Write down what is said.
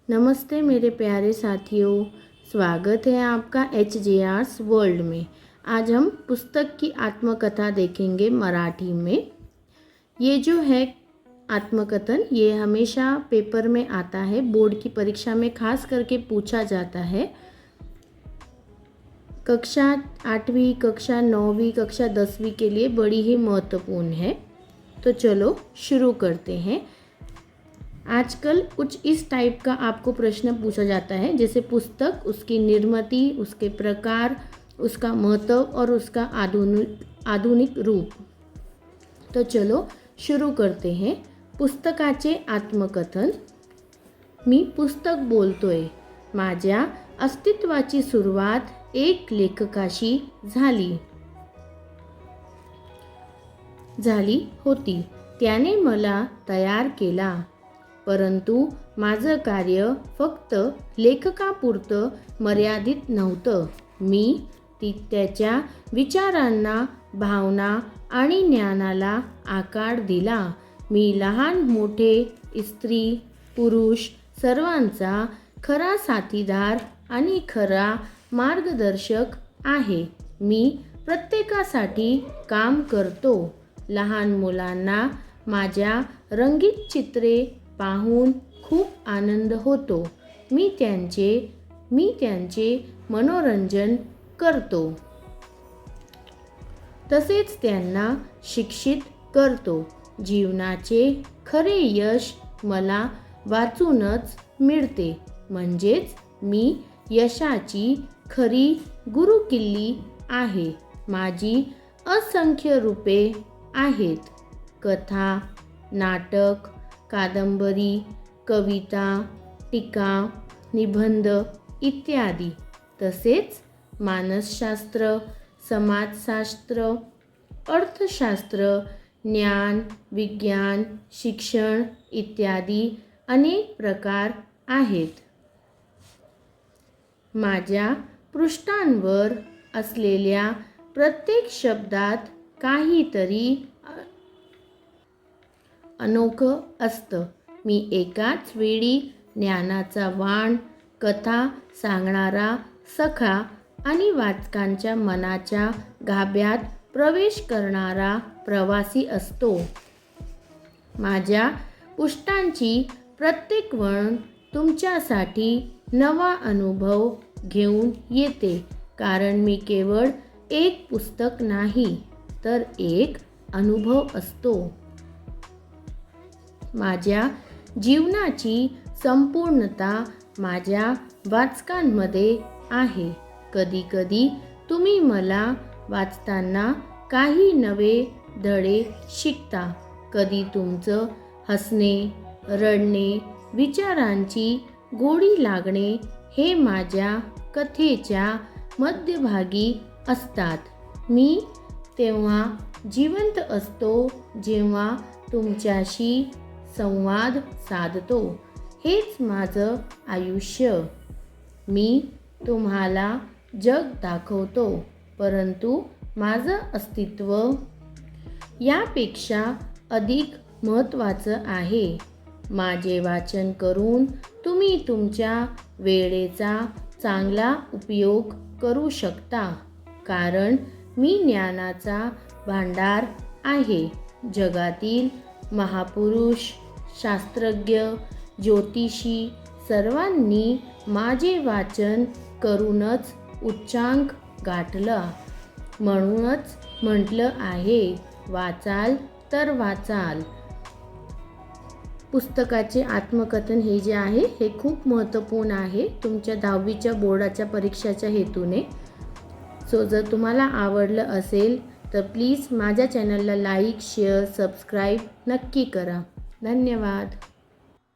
नमस्ते मेरे प्यारे साथियों, स्वागत है आपका HJR's वर्ल्ड में। आज हम पुस्तक की आत्मकथा देखेंगे मराठी में। ये जो है आत्मकथन, ये हमेशा पेपर में आता है, बोर्ड की परीक्षा में खास करके पूछा जाता है। कक्षा 8वीं, कक्षा 9वीं, कक्षा 10वीं के लिए बड़ी ही महत्वपूर्ण है। तो चलो शुरू करते हैं। आजकल कुछ इस टाइप का आपको प्रश्न पूछा जाता है, जैसे पुस्तक, उसकी निर्मिति, उसके प्रकार, उसका महत्व और उसका आधुनिक रूप। तो चलो शुरू करते हैं। पुस्तकाचे आत्मकथन। मी पुस्तक बोलतोय, माझ्या अस्तित्वाची सुरुवात एक लेखकाशी झाली होती। त्याने मला तयार केला, परंतु माझं कार्य फक्त लेखकापुरतं मर्यादित नव्हतं। मी त्याच्या विचारांना, भावना आणि ज्ञानाला आकार दिला। मी लहान मोठे, स्त्री पुरुष सर्वांचा खरा साथीदार आणि खरा मार्गदर्शक आहे। मी प्रत्येकासाठी काम करतो। लहान मुलांना माझ्या रंगीत चित्रे पाहून खूप आनंद होतो। मी त्यांचे मनोरंजन करतो, तसेच त्यांना शिक्षित करतो। जीवनाचे खरे यश मला वाचूनच मिळते, म्हणजेच मी यशाची खरी गुरुकिल्ली आहे। माझी असंख्य रूपे आहेत, कथा, नाटक, कादंबरी, कविता, टीका, निबंध इत्यादी। तसेच मानसशास्त्र, समाजशास्त्र, अर्थशास्त्र, ज्ञान, विज्ञान, शिक्षण इत्यादी अनेक प्रकार आहेत। माझ्या पृष्ठांवर असलेल्या प्रत्येक शब्दात काहीतरी अनोखं असतं। मी एकाच वेळी ज्ञानाचा वाण, कथा सांगणारा सखा आणि वाचकांच्या मनाच्या गाभ्यात प्रवेश करणारा प्रवासी असतो। माझ्या पुष्टांची प्रत्येक वळण तुमच्यासाठी नवा अनुभव घेऊन येते, कारण मी केवळ एक पुस्तक नाही, तर एक अनुभव असतो। माझ्या जीवनाची संपूर्णता माझ्या वाचकांमध्ये आहे। कधी-कधी तुम्ही मला वाचताना काही नवे धडे शिकता। कधी तुमचं हसणे, रडणे, विचारांची गोडी लागणे हे माझ्या कथेच्या मध्यभागी असतात। मी तेव्हा जिवंत असतो, जेव्हा तुमच्याशी संवाद साधतो। हेच माझं आयुष्य। मी तुम्हाला जग दाखवतो, परंतु माझं अस्तित्व यापेक्षा अधिक महत्त्वाचं आहे। माझे वाचन करून तुम्ही तुमच्या वेळेचा चांगला उपयोग करू शकता, कारण मी ज्ञानाचा भांडार आहे। जगातील महापुरुष, शास्त्रज्ञ, ज्योतिषी सर्वांनी माझे वाचन करूनच उच्चांक गाठला। म्हणूनच म्हटलं आहे, वाचाल तर वाचाल। पुस्तकाचे आत्मकथन हे जे आहे, हे खूप महत्त्वपूर्ण आहे तुमच्या 10वीच्या बोर्डाच्या परीक्षाच्या हेतूने। सो जर तुम्हाला आवडलं असेल तर प्लीज माझ्या चॅनलला लाईक, शेअर, सबस्क्राईब नक्की करा। धन्यवाद।